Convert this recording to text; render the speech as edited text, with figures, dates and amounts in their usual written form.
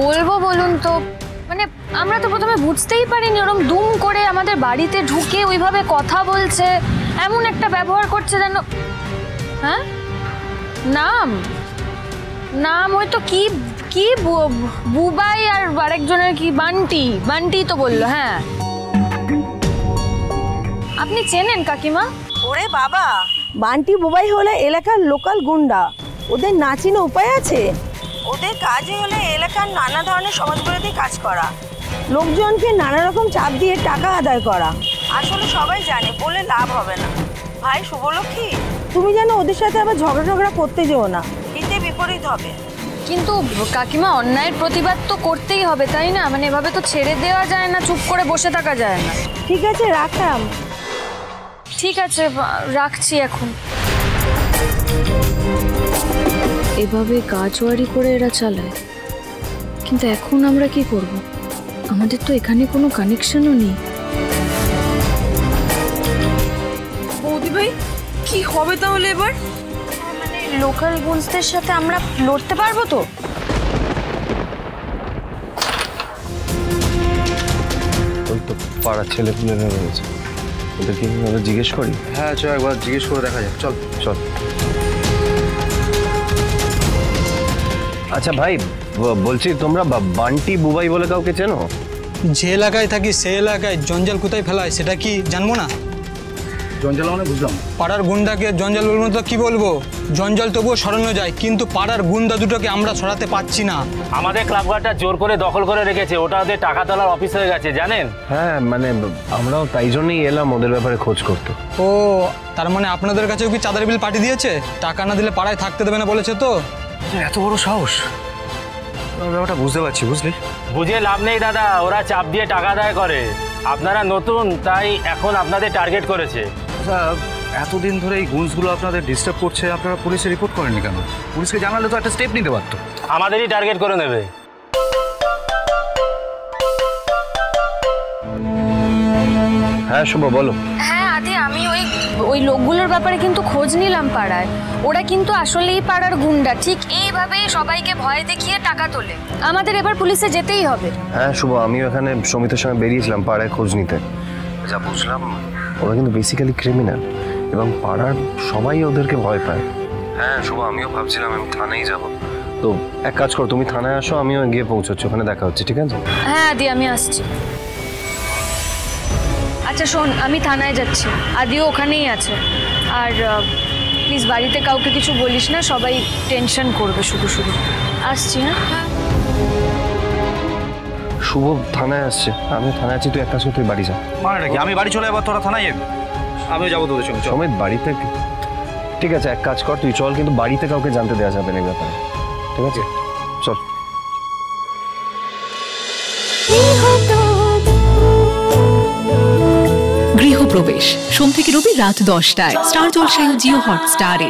বলবো বলুন তো, মানে আমরা তো প্রথমে বুঝতেই পারিনি ওরকম দুম করে আমাদের বাড়িতে ঢুকে ওইভাবে কথা বলছে, এমন একটা ব্যবহার করছে যেন। হ্যাঁ, নাম নাম হয়তো কি কি বুবাই আর আরেকজনের কি বান্টি, বান্টি তো বললো। হ্যাঁ, আপনি চেনেন কাকিমা? ওরে বাবা, বান্টি বুবাই হলে এলাকার লোকাল গুন্ডা, ওদের না চিনে উপায় আছে? ওদের কাজই হলে এলাকার নানা ধরনের সমাজবিরোধী কাজ করা, লোকজনকে নানা রকম চাপ দিয়ে টাকা আদায় করা। আসলে সবাই জানে, বলে লাভ হবে না। ভাই শুভলক্ষ্মী, তুমি জানো ওদের সাথে আবার ঝগড়া করতে যেও না, হিতে বিপরীত হবে। কিন্তু কাকিমা, অন্যায়ের প্রতিবাদ তো করতেই হবে, তাই না? মানে এভাবে তো ছেড়ে দেওয়া যায় না, চুপ করে বসে থাকা যায় না। ঠিক আছে, রাখলাম। ঠিক আছে, রাখছি এখন। এভাবে গাজওয়ারি করে এরা চালায়, কিন্তু এখন আমরা কি করব? আমাদের তো এখানে কোনো কানেকশনও নেই। বৌদি ভাই, কি হবে তাহলে এবার? মানে লোকাল গুন্ডাদের সাথে আমরা লড়তে পারবো তো? ওই তো পাড়ার ছেলেপুলেরা রয়েছে, ওদেরকে আমরা জিজ্ঞেস করি। হ্যাঁ চল, একবার জিজ্ঞেস করে দেখা যাক। চল চল। আচ্ছা ভাই, বলছি তোমরা বান্টি বুবাই বলে কাউকে চেনো? যে এলাকায় থাকি সে এলাকায় জঞ্জাল কোথায় ফেলায় সেটা কি জানবো না? জঞ্জাল মানে বুঝলাম। পাড়ার গুন্ডাকে জঞ্জাল বলবো তো কি বলবো? জঞ্জাল তবুও সরানো যায়, কিন্তু পাড়ার গুন্ডা দুটোকে আমরা সরাতে পারছি না। আমাদের ক্লাবঘরটা জোর করে দখল করে রেখেছে, ওটা ওদের টাকা তোলার অফিস হয়ে গেছে, জানেন? হ্যাঁ, মানে আমরাও তাই জন্যই এলাম ওদের ব্যাপারে খোঁজ করতে। ও, তার মানে আপনাদের কাছেও কি চাঁদার বিল পাঠিয়ে দিয়েছে? টাকা না দিলে পাড়ায় থাকতে দেবে না বলেছে তো? এত বড় সাহস! ব্যাপারটা বুঝতে পারছি, বুঝলি? বুঝে লাভ নেই দাদা, ওরা চাপ দিয়ে টাকা আদায় করে। আপনারা নতুন, তাই এখন আপনাদের টার্গেট করেছে। এতদিন ধরে এই গুন্ডসগুলো আপনাদের ডিস্টার্ব করছে, আপনারা পুলিশে রিপোর্ট করেননি কেন? পুলিশকে জানালে তো একটা স্টেপ নিতে পারতো। আমাদেরই টার্গেট করে নেবে। হ্যাঁ শুভ, বলো। হ্যাঁ আদি, আমি ওই লোকগুলোর ব্যাপারে কিন্তু খোঁজ নিলাম পাড়ায়। ওরা কিন্তু আসলেই পাড়ার গুন্ডা, ঠিক এইভাবেই সবাইকে ভয় দেখিয়ে টাকা তোলে। আমাদের এবার পুলিশে যেতেই হবে। হ্যাঁ শুভ, আমিও এখানে সমিতের সঙ্গে বেরিয়েছিলাম পাড়ায় খোঁজ নিতে। যা বুঝলাম, ওরা কিন্তু বেসিক্যালি ক্রিমিনাল এবং পাড়ার সবাই ওদেরকে ভয় পায়। হ্যাঁ শুভ, আমিও ভাবছিলাম আমি থানায় যাব। তো এক কাজ করো, তুমি থানায় আসো, আমিও গিয়ে পৌঁছচ্ছি, ওখানে দেখা হচ্ছে, ঠিক আছে? হ্যাঁ আদি, আমি আসছি। আচ্ছা শোন, আমি থানায় যাচ্ছি, আদিও ওখানেই আছে। আর প্লিজ বাড়িতে কাউকে কিছু বলিস না, সবাই টেনশন করবে শুধু শুধু। আসছি। হ্যাঁ, শুভ থানায় আসছে, আমিও থানায় আছি, তুই এক কাজ কর, তুই বাড়ি যা। মানে নাকি আমি বাড়ি চলে যাবো, তোরা থানায় যাবি? আমিও যাবো তোদের সঙ্গে। সমিত বাড়িতে? ঠিক আছে, এক কাজ কর, তুই চল, কিন্তু বাড়িতে কাউকে জানতে দেওয়া যাবে না এই ব্যাপারে, ঠিক আছে? চল। গৃহপ্রবেশ সোম থেকে রবি রাত 10টায় স্টার জলসায় ও জিও হটস্টারে।